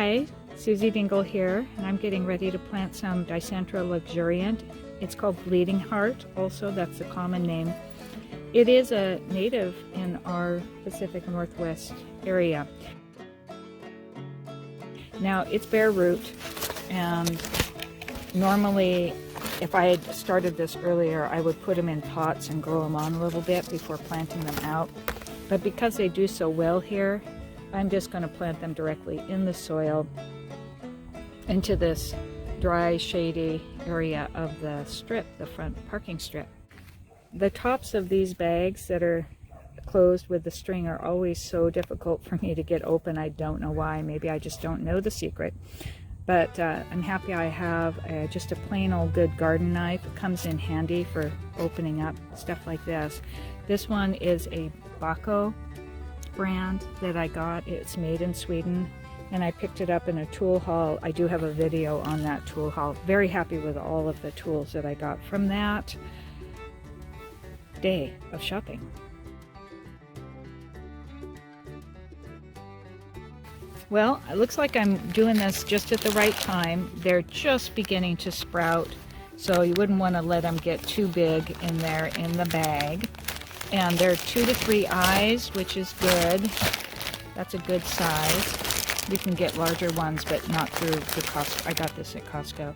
Hi, Susie Dingle here, and I'm getting ready to plant some Dicentra Luxuriant. It's called Bleeding Heart, also that's the common name. It is a native in our Pacific Northwest area. Now it's bare root, and normally if I had started this earlier I would put them in pots and grow them on a little bit before planting them out. But because they do so well here, I'm just going to plant them directly in the soil into this dry, shady area of the strip, the front parking strip. The tops of these bags that are closed with the string are always so difficult for me to get open. I don't know why. Maybe I just don't know the secret. But I'm happy I have just a plain old good garden knife. It comes in handy for opening up stuff like this. This one is a Baco brand that I got. It's made in Sweden, and I picked it up in a tool haul. I do have a video on that tool haul. Very happy with all of the tools that I got from that day of shopping. Well, it looks like I'm doing this just at the right time. They're just beginning to sprout, so you wouldn't want to let them get too big in there in the bag. And they're 2 to 3 eyes, which is good. That's a good size. You can get larger ones, but not through the Costco. I got this at Costco.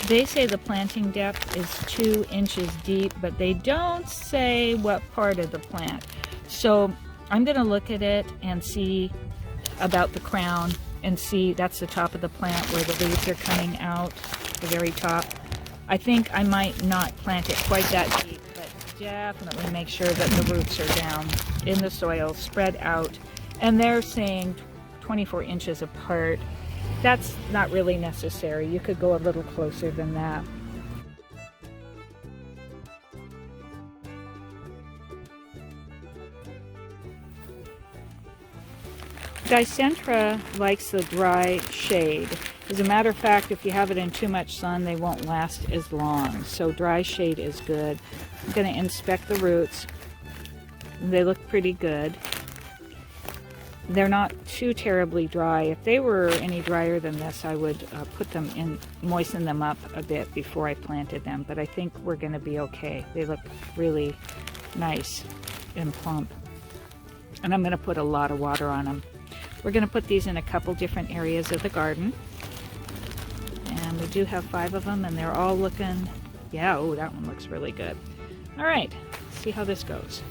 They say the planting depth is 2 inches deep, but they don't say what part of the plant. So I'm going to look at it and see about the crown, and see that's the top of the plant where the leaves are coming out, the very top. I think I might not plant it quite that deep, but definitely make sure that the roots are down in the soil, spread out. And they're saying 24 inches apart. That's not really necessary. You could go a little closer than that. Dicentra likes the dry shade. As a matter of fact, if you have it in too much sun, they won't last as long. So dry shade is good. I'm going to inspect the roots. They look pretty good. They're not too terribly dry. If they were any drier than this, I would put them in, moisten them up a bit before I planted them. But I think we're going to be okay. They look really nice and plump. And I'm going to put a lot of water on them. We're going to put these in a couple different areas of the garden. And we do have 5 of them, and they're all looking, yeah, oh, that one looks really good. All right, let's see how this goes.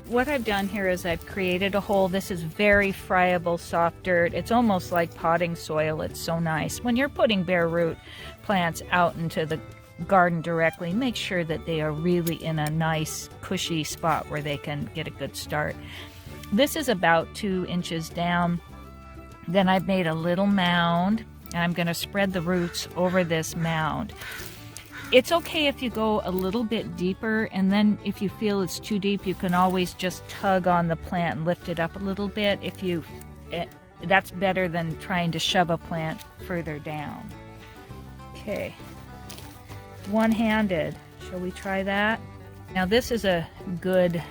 What I've done here is I've created a hole. This is very friable, soft dirt. It's almost like potting soil. It's so nice. When you're putting bare root plants out into the garden directly, make sure that they are really in a nice, cushy spot where they can get a good start. This is about 2 inches down. Then I've made a little mound, and I'm going to spread the roots over this mound. It's okay if you go a little bit deeper, and then if you feel it's too deep, you can always just tug on the plant and lift it up a little bit. That's better than trying to shove a plant further down. Okay, one-handed. Shall we try that? Now this is a good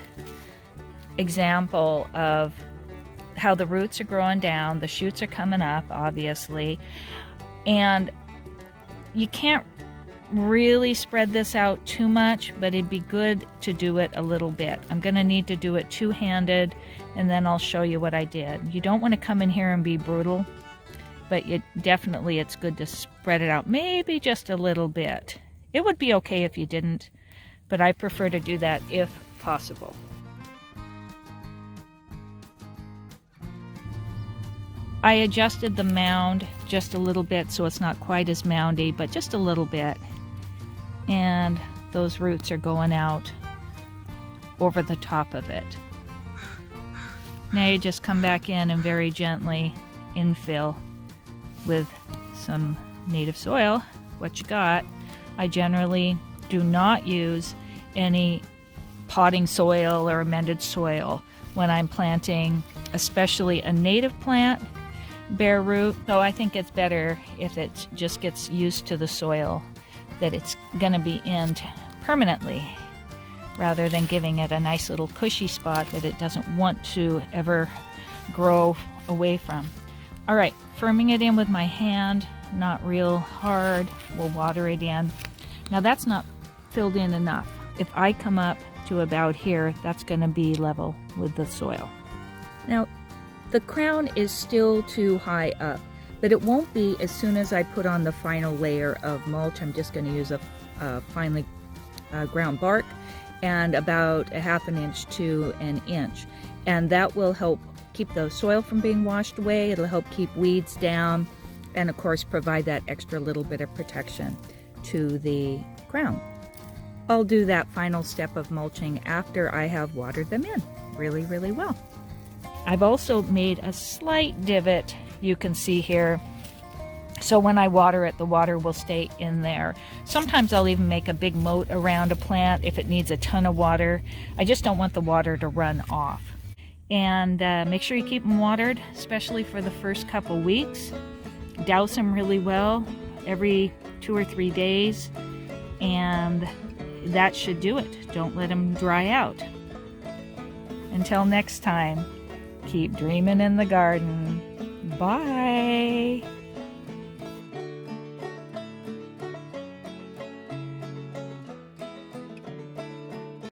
example of how the roots are growing down, the shoots are coming up, obviously, and you can't really spread this out too much, but it'd be good to do it a little bit. I'm going to need to do it two-handed, and then I'll show you what I did. You don't want to come in here and be brutal, but definitely it's good to spread it out, maybe just a little bit. It would be okay if you didn't, but I prefer to do that if possible. I adjusted the mound just a little bit so it's not quite as moundy, but just a little bit. And those roots are going out over the top of it. Now you just come back in and very gently infill with some native soil, what you got. I generally do not use any potting soil or amended soil when I'm planting, especially a native plant, bare root. So I think it's better if it just gets used to the soil that it's going to be in permanently, rather than giving it a nice little cushy spot that it doesn't want to ever grow away from. All right, firming it in with my hand, not real hard. We'll water it in. Now that's not filled in enough. If I come up to about here, that's going to be level with the soil. Now, the crown is still too high up, but it won't be as soon as I put on the final layer of mulch. I'm just going to use a finely ground bark and about a ½ an inch to an inch. And that will help keep the soil from being washed away. It'll help keep weeds down and of course provide that extra little bit of protection to the crown. I'll do that final step of mulching after I have watered them in really, really well. I've also made a slight divot, you can see here, so when I water it, the water will stay in there. Sometimes I'll even make a big moat around a plant if it needs a ton of water. I just don't want the water to run off. And make sure you keep them watered, especially for the first couple weeks. Douse them really well every 2 or 3 days, and that should do it. Don't let them dry out. Until next time, keep dreaming in the garden. Bye.